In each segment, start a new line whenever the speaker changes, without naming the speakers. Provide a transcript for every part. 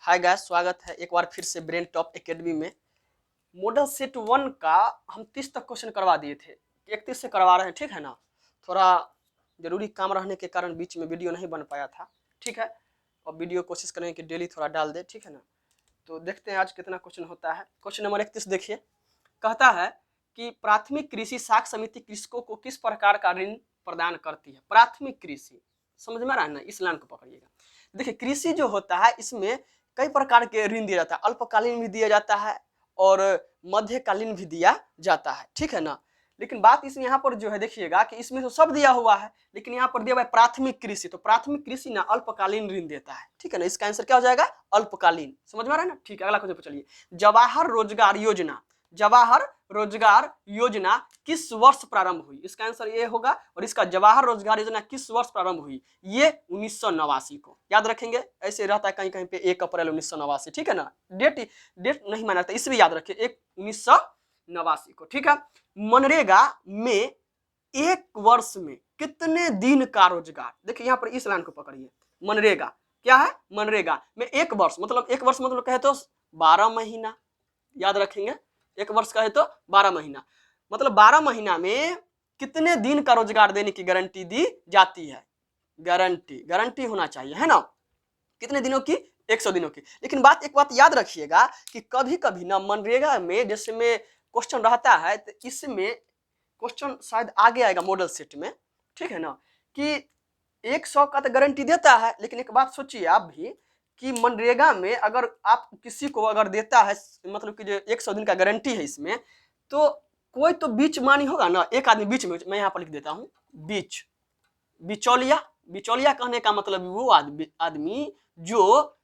Hi guys, स्वागत है एक बार फिर से ब्रेन टॉप एकेडमी में। मॉडल सेट 1 का हम 30 तक क्वेश्चन करवा दिए थे, 31 से करवा रहे हैं, ठीक है ना। थोड़ा जरूरी काम रहने के कारण बीच में वीडियो नहीं बन पाया था, ठीक है। और वीडियो कोशिश करेंगे कि डेली थोड़ा डाल दे, ठीक है ना। तो देखते हैं आज कितना क्वेश्चन होता है। क्वेश्चन नंबर 31 देखिए, कहता है कि प्राथमिक कृषि साख समिति कृषकों को किस प्रकार का ऋण प्रदान करती है। प्राथमिक कृषि समझ में आ रहा है ना, इस लाइन को पकड़िएगा। देखिए, कृषि जो होता है इसमें कई प्रकार के ऋण दिया जाता है, अल्पकालीन भी दिया जाता है और मध्यकालीन भी दिया जाता है, ठीक है ना। लेकिन बात इसमें यहाँ पर जो है, देखिएगा कि इसमें तो सब दिया हुआ है, लेकिन यहाँ पर दिया हुआ है प्राथमिक कृषि। तो प्राथमिक कृषि ना अल्पकालीन ऋण देता है, ठीक है ना। इसका आंसर क्या हो जाएगा? अल्पकालीन। समझ में आ रहा है ना। ठीक है, अगला क्वेश्चन पर चलिए। जवाहर रोजगार योजना, जवाहर रोजगार योजना किस वर्ष प्रारंभ हुई? इसका आंसर ये होगा। और इसका जवाहर रोजगार योजना किस वर्ष प्रारंभ हुई? ये 1989 को। याद रखेंगे, ऐसे रहता है कहीं कहीं पे 1 अप्रैल 1989, ठीक है ना। डेट नहीं माना जाता, इसमें याद रखिए 1989 को, ठीक है। मनरेगा में एक वर्ष में कितने दिन का रोजगार? देखिए यहाँ पर इस लाइन को पकड़िए। मनरेगा क्या है? मनरेगा में एक वर्ष मतलब कहे तो 12 महीना। याद रखेंगे, एक वर्ष कहे तो 12 महीना, मतलब 12 महीना में कितने दिन का रोजगार देने की गारंटी दी जाती है। गारंटी होना चाहिए, है ना। कितने दिनों की? 100 दिनों की। लेकिन एक बात याद रखिएगा कि कभी कभी ना मनरेगा में जैसे में क्वेश्चन रहता है, तो इसमें क्वेश्चन शायद आगे आएगा मॉडल सेट में, ठीक है ना, कि 100 का तो गारंटी देता है। लेकिन एक बात सोचिए आप भी कि मनरेगा में अगर आप किसी को अगर देता है, मतलब कि जो 100 दिन का गारंटी है इसमें, तो कोई तो बीच मानी होगा ना, एक आदमी बीच में। मैं यहाँ पर लिख देता हूँ बीच, बिचौलिया। बिचौलिया कहने का मतलब वो आदमी जो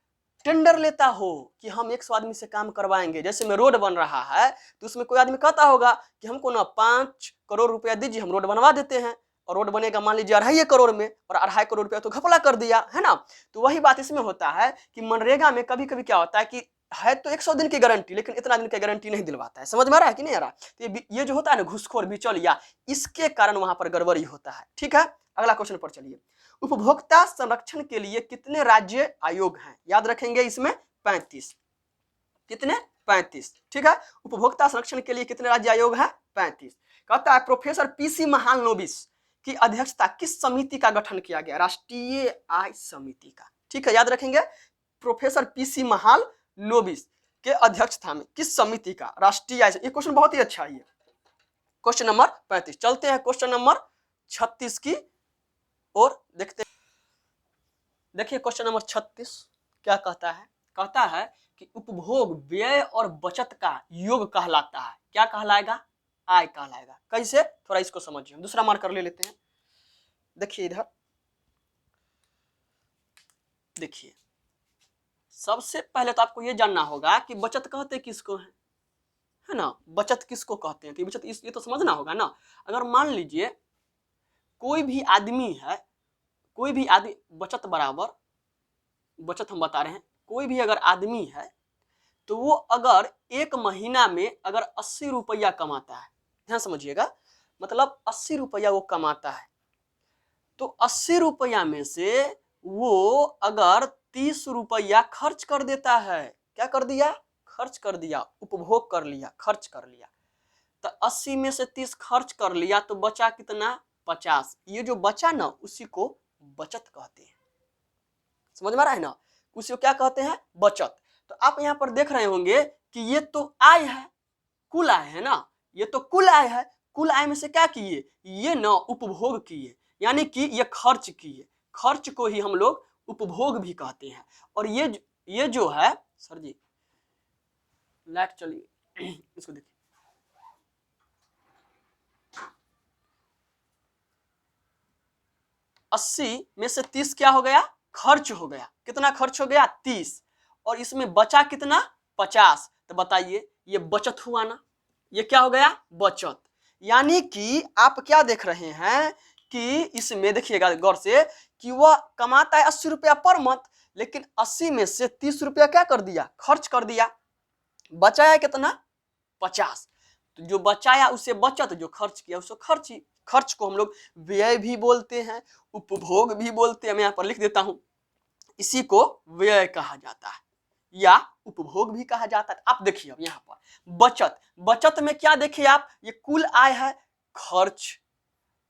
टेंडर लेता हो कि हम 100 आदमी से काम करवाएंगे। जैसे में रोड बन रहा है तो उसमें कोई आदमी कहता होगा कि हमको ना 5 करोड़ रुपया दीजिए, हम रोड बनवा देते हैं। और रोड बनेगा मान लीजिए 2.5 करोड़ में, और 2.5 करोड़ रुपया तो घपला कर दिया, है ना। तो वही बात इसमें होता है कि मनरेगा में कभी कभी क्या होता है कि है तो 100 दिन की गारंटी, लेकिन इतना दिन की गारंटी नहीं दिलवाता है। समझ में आ रहा है कि नहीं आ रहा? तो ये जो होता है ना घूसखोर बिचौलिया, इसके कारण वहां पर गड़बड़ी होता है, ठीक है। अगला क्वेश्चन पर चलिए। उपभोक्ता संरक्षण के लिए कितने राज्य आयोग हैं? याद रखेंगे इसमें 35। कितने? 35, ठीक है। उपभोक्ता संरक्षण के लिए कितने राज्य आयोग हैं? 35। कहता है प्रोफेसर पीसी महालनोबिस की अध्यक्षता किस समिति का गठन किया गया? राष्ट्रीय आय समिति का, ठीक है। याद रखेंगे प्रोफेसर पीसी महालनोबिस के अध्यक्षता में किस समिति का? राष्ट्रीय आय। ये क्वेश्चन बहुत ही अच्छा है। Question number 35। चलते हैं क्वेश्चन नंबर 36 की और देखते हैं। देखिए क्वेश्चन नंबर 36 क्या कहता है? कहता है कि उपभोग व्यय और बचत का योग कहलाता है। क्या कहलाएगा? आय कहलाएगा। कैसे? थोड़ा इसको समझिए। दूसरा मार्कर ले लेते हैं। देखिए इधर, देखिए सबसे पहले तो आपको यह जानना होगा कि बचत कहते किसको है ना। बचत किसको कहते हैं? कि बचत ये तो समझना होगा ना। अगर मान लीजिए कोई भी आदमी है, कोई भी आदमी, बचत बराबर बचत हम बता रहे हैं, कोई भी अगर आदमी है तो वो अगर एक महीना में अगर 80 रुपया कमाता है, ध्यान समझिएगा, मतलब 80 रुपया वो कमाता है, तो 80 रुपया में से वो अगर 30 रुपया खर्च कर देता है। क्या कर दिया? खर्च कर दिया, उपभोग कर लिया, खर्च कर लिया। तो 80 में से 30 खर्च कर लिया तो बचा कितना? 50। ये जो बचा ना, उसी को बचत कहते हैं। समझ में आ रहा है ना। उसी को क्या कहते हैं? बचत। तो आप यहाँ पर देख रहे होंगे कि ये तो आय है, कुल आय है ना। ये तो कुल आय है। कुल आय में से क्या किए? ये ना उपभोग किए, यानी कि ये खर्च किए। खर्च को ही हम लोग उपभोग भी कहते हैं। और ये जो है, सर जी लाइट चलिए इसको देखिए, अस्सी में से 30 क्या हो गया? खर्च हो गया। कितना खर्च हो गया? 30। और इसमें बचा कितना? 50। तो बताइए ये बचत हुआ ना। ये क्या हो गया? बचत। यानी कि आप क्या देख रहे हैं कि इसमें देखिएगा गौर से कि वह कमाता है 80 रुपया पर मंथ, लेकिन 80 में से 30 रुपया क्या कर दिया? खर्च कर दिया। बचाया कितना? 50। तो जो बचाया उसे बचत, जो खर्च किया उसे खर्च। खर्च को हम लोग व्यय भी बोलते हैं, उपभोग भी बोलते हैं। मैं यहाँ पर लिख देता हूं, इसी को व्यय कहा जाता है। या उपभोग भी कहा जाता है। आप देखिए अब यहाँ पर बचत, बचत में क्या देखिए आप, ये कुल आय है, खर्च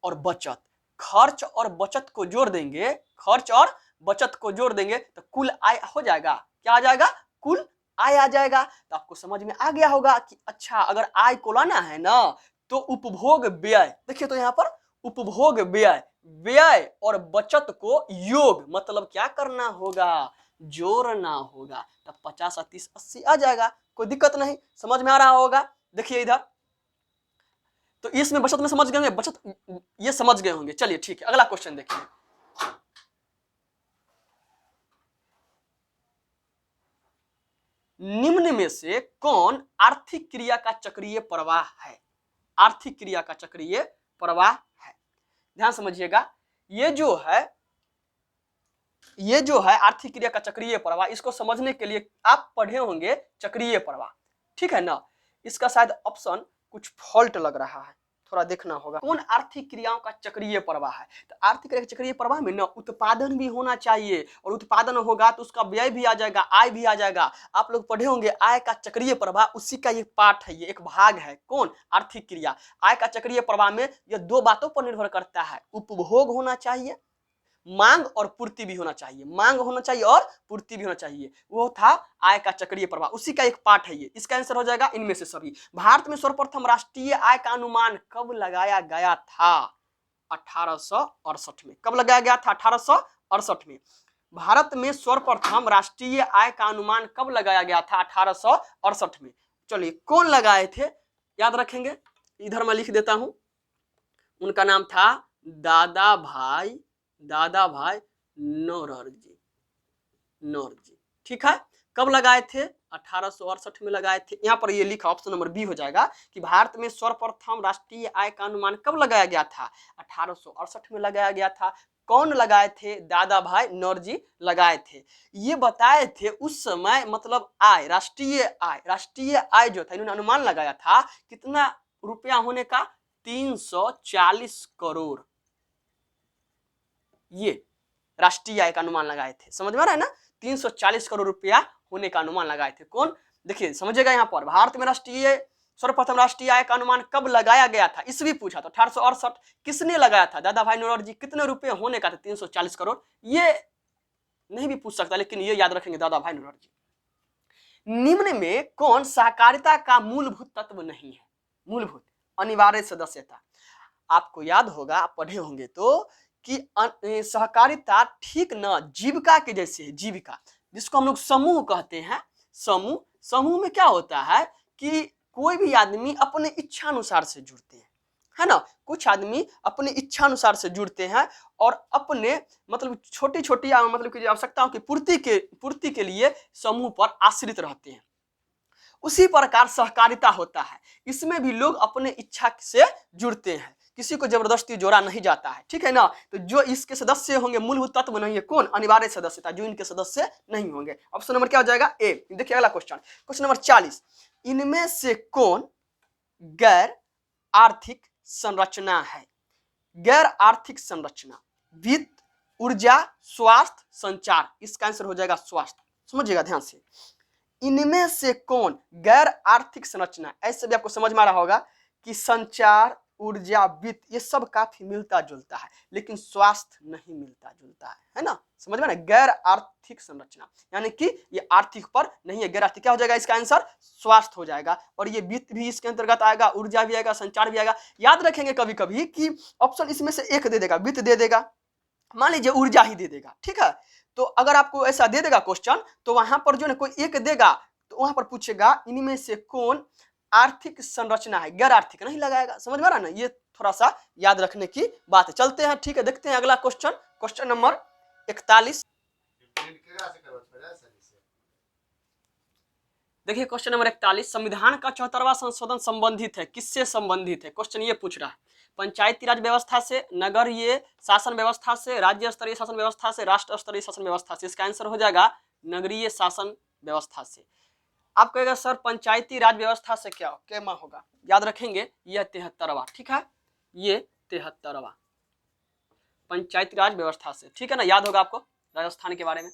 और बचत, खर्च और बचत को जोड़ देंगे, खर्च और बचत को जोड़ देंगे तो कुल आय हो जाएगा, क्या आ जाएगा, कुल आय आ जाएगा। तो आपको समझ में आ गया होगा कि अच्छा अगर आय को लाना है ना तो उपभोग व्यय, देखिए तो यहाँ पर उपभोग व्यय, व्यय और बचत को योग मतलब क्या करना होगा, जोड़ना होगा। तब 50 और 30 80 आ जाएगा, कोई दिक्कत नहीं, समझ में आ रहा होगा। देखिए इधर तो इसमें बचत में समझ गए होंगे, बचत ये समझ गए होंगे। चलिए ठीक है, अगला क्वेश्चन देखिए। निम्न में से कौन आर्थिक क्रिया का चक्रीय प्रवाह है, आर्थिक क्रिया का चक्रीय प्रवाह है। ध्यान समझिएगा, ये जो है आर्थिक क्रिया का चक्रीय प्रवाह, इसको समझने के लिए आप पढ़े होंगे चक्रीय प्रवाह, ठीक है ना। इसका शायद ऑप्शन कुछ फॉल्ट लग रहा है, थोड़ा देखना होगा। कौन आर्थिक क्रियाओं का चक्रीय प्रवाह है, तो आर्थिक क्रिया के चक्रीय प्रवाह में ना उत्पादन भी होना चाहिए, और उत्पादन होगा तो उसका व्यय भी आ जाएगा, आय भी आ जाएगा। आप लोग पढ़े होंगे आय का चक्रीय प्रवाह, उसी का ये पार्ट है, ये एक भाग है। कौन, आर्थिक क्रिया। आय का चक्रीय प्रवाह में ये दो बातों पर निर्भर करता है, उपभोग होना चाहिए, मांग और पूर्ति भी होना चाहिए, मांग होना चाहिए और पूर्ति भी होना चाहिए। वो था आय का चक्रीय प्रवाह, उसी का एक पार्ट है ये। इसका आंसर हो जाएगा इनमें से सभी। भारत में सर्वप्रथम राष्ट्रीय आय का अनुमान कब लगाया गया था, 1868 में। कब लगाया गया था, 1868 में। भारत में सर्वप्रथम राष्ट्रीय आय का अनुमान कब लगाया गया था, 1868 में। चलिए कौन लगाए थे, याद रखेंगे, इधर मैं लिख देता हूं। उनका नाम था दादा भाई नौरोजी, ठीक है। कब लगाए थे, 1868 में लगाए थे। यहाँ पर ये लिखा, ऑप्शन नंबर बी हो जाएगा कि भारत में सर्वप्रथम राष्ट्रीय आय का अनुमान कब लगाया गया था, 1868 में लगाया गया था। कौन लगाए थे, दादा भाई नौरोजी लगाए थे। ये बताए थे उस समय, मतलब आय, राष्ट्रीय आय जो था, इन्होंने अनुमान लगाया था कितना रुपया होने का, 340 करोड़। ये राष्ट्रीय आय का अनुमान लगाए थे, समझ में आ रहा है ना, 340 करोड़ रुपया होने का अनुमान लगाए थे। कौन, देखिए समझिएगा, यहाँ पर भारत में सर्वप्रथम राष्ट्रीय आय का अनुमान कब लगाया गया था, ईस्वी पूछा तो 1868। किसने लगाया था, दादा भाई नौरोजी। कितने रुपए होने का था, 340 करोड़। ये नहीं भी पूछ सकता, लेकिन ये याद रखेंगे, दादा भाई नौरोजी। निम्न में कौन सहकारिता का मूलभूत तत्व नहीं है, मूलभूत अनिवार्य सदस्यता। आपको याद होगा, आप पढ़े होंगे तो कि सहकारिता ठीक ना जीविका के जैसे है, जीविका जिसको हम लोग समूह कहते हैं। समूह में क्या होता है कि कोई भी आदमी अपने इच्छा अनुसार से जुड़ते हैं, है ना। कुछ आदमी अपनी इच्छा अनुसार से जुड़ते हैं और अपने मतलब छोटी छोटी मतलब की आवश्यकताओं की पूर्ति के लिए समूह पर आश्रित रहते हैं। उसी प्रकार सहकारिता होता है, इसमें भी लोग अपने इच्छा से जुड़ते हैं, किसी को जबरदस्ती जोड़ा नहीं जाता है, ठीक है ना। तो जो इसके सदस्य होंगे मूलभूत तत्व नहीं है, कौन, अनिवार्य सदस्यता, जो इनके सदस्य नहीं होंगे। ऑप्शन नंबर क्या हो जाएगा, ए। देखिए अगला क्वेश्चन नंबर 40। इनमें से कौन गैर आर्थिक संरचना है, गैर आर्थिक संरचना, वित्त, ऊर्जा, स्वास्थ्य, संचार। इसका आंसर हो जाएगा स्वास्थ्य। समझिएगा ध्यान से, इनमें से कौन गैर आर्थिक संरचना। ऐसे भी आपको समझ में आ रहा होगा कि संचार, ऊर्जा, वित्त ये सब काफी मिलता जुलता है, लेकिन स्वास्थ्य नहीं मिलता जुलता है ना। समझ में ना, गैर आर्थिक संरचना यानी कि ये आर्थिक पर नहीं है, गैर आर्थिक। क्या हो जाएगा इसका आंसर, स्वास्थ्य हो जाएगा। और ये वित्त भी इसके अंतर्गत आएगा, ऊर्जा भी आएगा, संचार भी आएगा। याद रखेंगे कभी कभी कि ऑप्शन इसमें से एक दे देगा, वित्त दे देगा, मान लीजिए ऊर्जा ही दे देगा, ठीक है। तो अगर आपको ऐसा दे देगा क्वेश्चन, तो वहां पर जो है कोई एक देगा, तो वहां पर पूछेगा इनमें से कौन आर्थिक संरचना है, गैर आर्थिक नहीं लगाएगा। समझ में आ रहा ना, ये थोड़ा सा याद रखने की बात है। चलते हैं, ठीक है, देखते हैं अगला क्वेश्चन नंबर 41। देखिए क्वेश्चन नंबर 41, संविधान का 74वां संशोधन संबंधित है, किससे संबंधित है, क्वेश्चन ये पूछ रहा है। पंचायती राज व्यवस्था से, नगरीय शासन व्यवस्था से, राज्य स्तरीय शासन व्यवस्था से, राष्ट्र स्तरीय शासन व्यवस्था से। इसका आंसर हो जाएगा नगरीय शासन व्यवस्था से। आप कहेगा सर पंचायती राज व्यवस्था से क्या होगा, याद रखेंगे यह 73वां, ठीक है, ये 73वां पंचायती राज व्यवस्था से, ठीक है ना। याद होगा आपको राजस्थान के बारे में।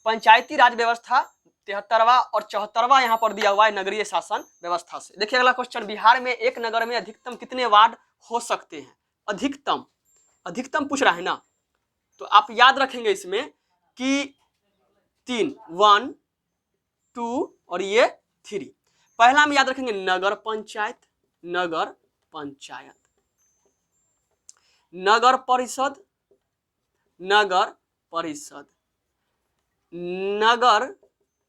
पंचायती राज व्यवस्था 73वां और 74वां यहाँ पर दिया हुआ है नगरीय शासन व्यवस्था से। देखिए अगला क्वेश्चन, बिहार में एक नगर में अधिकतम कितने वार्ड हो सकते हैं? अधिकतम, अधिकतम पूछ रहा है ना, तो आप याद रखेंगे इसमें कि 3, 1, 2 और ये 3। पहला हम याद रखेंगे नगर पंचायत, नगर पंचायत, नगर परिषद, नगर परिषद, नगर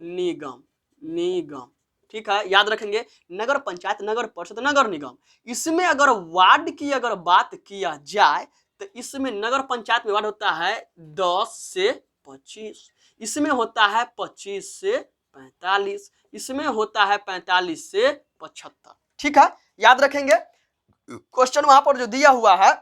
निगम, निगम, ठीक है, याद रखेंगे नगर पंचायत, नगर परिषद, नगर निगम। इसमें अगर वार्ड की अगर बात किया जाए तो इसमें नगर पंचायत में वार्ड होता है 10 से 25, इसमें होता है 25 से 45, इसमें होता है 45 से 75। ठीक है, याद रखेंगे क्वेश्चन वहां पर जो दिया हुआ है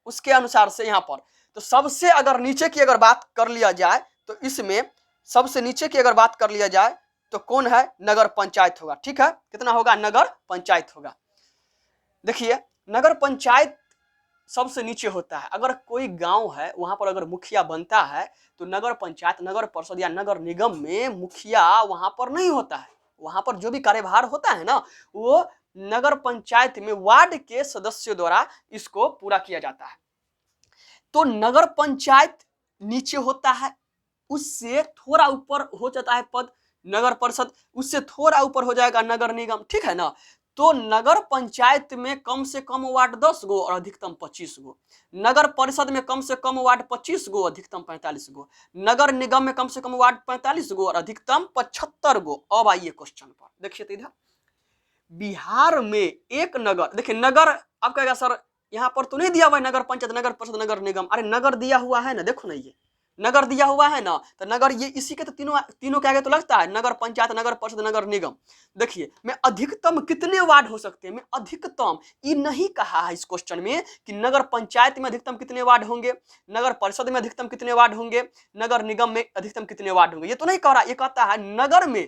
उसके अनुसार से यहाँ पर। तो सबसे अगर नीचे की अगर बात कर लिया जाए तो इसमें सबसे नीचे की अगर बात कर लिया जाए तो कौन है? नगर पंचायत होगा। ठीक है, कितना होगा? नगर पंचायत होगा। देखिए नगर पंचायत सबसे नीचे होता है। अगर कोई गांव है वहां पर अगर मुखिया बनता है तो नगर पंचायत, नगर परिषद या नगर निगम में मुखिया वहां पर नहीं होता है। वहां पर जो भी कार्यभार होता है ना वो नगर पंचायत में वार्ड के सदस्यों द्वारा इसको पूरा किया जाता है। तो नगर पंचायत नीचे होता है, उससे थोड़ा ऊपर हो जाता है पद नगर परिषद, उससे थोड़ा ऊपर हो जाएगा नगर निगम। ठीक है ना, तो नगर पंचायत में कम से कम वार्ड 10 गो और अधिकतम 25 गो, नगर परिषद में कम से कम वार्ड 25 गो, अधिकतम 45 गो, नगर निगम में कम से कम वार्ड 45 गो और अधिकतम 75 गो। अब आइए क्वेश्चन पर, देखिए तो इधर बिहार में एक नगर, देखिए नगर आप कहेगा सर यहाँ पर तो नहीं दिया हुआ है नगर पंचायत, नगर परिषद, नगर निगम। अरे नगर दिया हुआ है ना, देखो ना ये नगर दिया हुआ है ना, तो नगर ये इसी के तो तीनों के आगे तो लगता है नगर पंचायत, नगर परिषद, नगर निगम। देखिए मैं अधिकतम कितने वार्ड हो सकते हैं, मैं अधिकतम ये नहीं कहा है इस क्वेश्चन में कि नगर पंचायत में अधिकतम कितने वार्ड होंगे, नगर परिषद में अधिकतम कितने वार्ड होंगे, नगर निगम में अधिकतम कितने वार्ड होंगे, ये तो नहीं कह रहा। ये कहता है नगर में,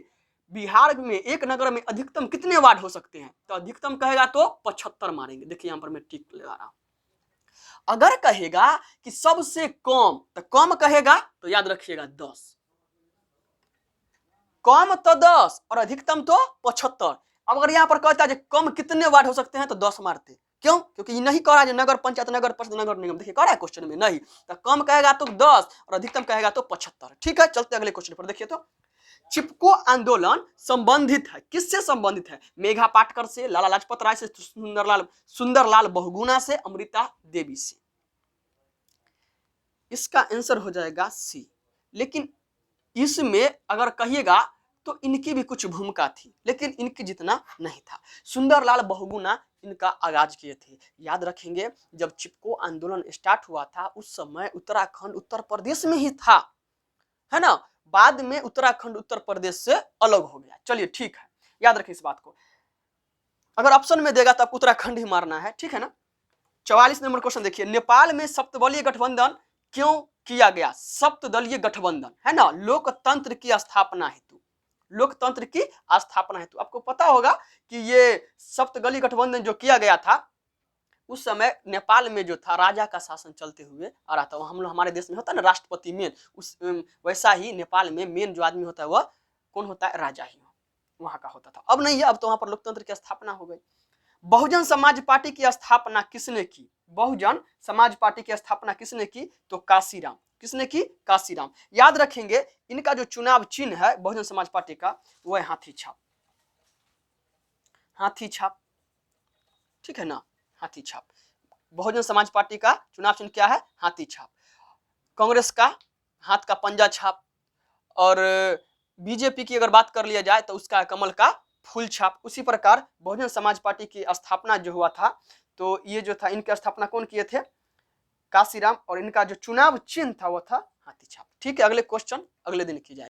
बिहार में एक नगर में अधिकतम कितने वार्ड हो सकते हैं, तो अधिकतम कहेगा तो 75 मारेंगे। देखिए यहां पर मैं टिक लगा रहा हूं। अगर कहेगा कि सबसे कम, तो कम कहेगा तो याद रखिएगा 10, कम तो 10 और अधिकतम तो 75। अब अगर यहां पर कहता है कम कितने वार्ड हो सकते हैं तो 10 मारते। क्यों? क्योंकि ये नहीं कह रहा है नगर पंचायत, नगर परिषद, नगर निगम। देखिए कह रहा है क्वेश्चन में नहीं, तो कम कहेगा तो 10 और अधिकतम कहेगा तो 75। ठीक है, चलते अगले क्वेश्चन पर। देखिए तो चिपको आंदोलन संबंधित है, किससे संबंधित है? मेघा पाटकर से, लाला लाजपत राय से, सुंदरलाल बहुगुणा से, अमृता देवी से। इसका आंसर हो जाएगा सी। लेकिन इसमें अगर कहिएगा तो इनकी भी कुछ भूमिका थी लेकिन इनकी जितना नहीं था। सुंदरलाल बहुगुणा इनका आगाज किए थे। याद रखेंगे जब चिपको आंदोलन स्टार्ट हुआ था उस समय उत्तराखंड उत्तर प्रदेश में ही था, है ना। बाद में उत्तराखंड उत्तर प्रदेश से अलग हो गया। चलिए ठीक है, याद रखिए इस बात को। अगर ऑप्शन में देगा तो आपको उत्तराखंड ही मारना है। ठीक है ना। 44 नंबर क्वेश्चन देखिए, नेपाल में सप्तदलीय गठबंधन क्यों किया गया? सप्तदलीय गठबंधन है ना, लोकतंत्र की स्थापना हेतु, लोकतंत्र की स्थापना हेतु। आपको पता होगा कि ये सप्तदलीय गठबंधन जो किया गया था उस समय नेपाल में जो था राजा का शासन चलते हुए आ रहा था। हम लोग हमारे देश में होता है ना राष्ट्रपति मेन, उस वैसा ही नेपाल में मेन जो आदमी होता है वह कौन होता है? राजा ही वहां का होता था। अब नहीं है, अब तो वहां पर लोकतंत्र की स्थापना हो गई। बहुजन समाज पार्टी की स्थापना किसने की? बहुजन समाज पार्टी की स्थापना किसने की? तो काशीराम। किसने की? काशीराम। याद रखेंगे इनका जो चुनाव चिन्ह है बहुजन समाज पार्टी का वह है हाथी छाप, हाथी छाप। ठीक है ना, हाथी छाप। बहुजन समाज पार्टी का चुनाव चिन्ह क्या है? हाथी छाप। कांग्रेस का हाथ का पंजा छाप, और बीजेपी की अगर बात कर लिया जाए तो उसका कमल का फूल छाप। उसी प्रकार बहुजन समाज पार्टी की स्थापना जो हुआ था तो ये जो था इनकी स्थापना कौन किए थे? काशीराम। और इनका जो चुनाव चिन्ह था वो था हाथी छाप। ठीक है, अगले क्वेश्चन अगले दिन की जाए।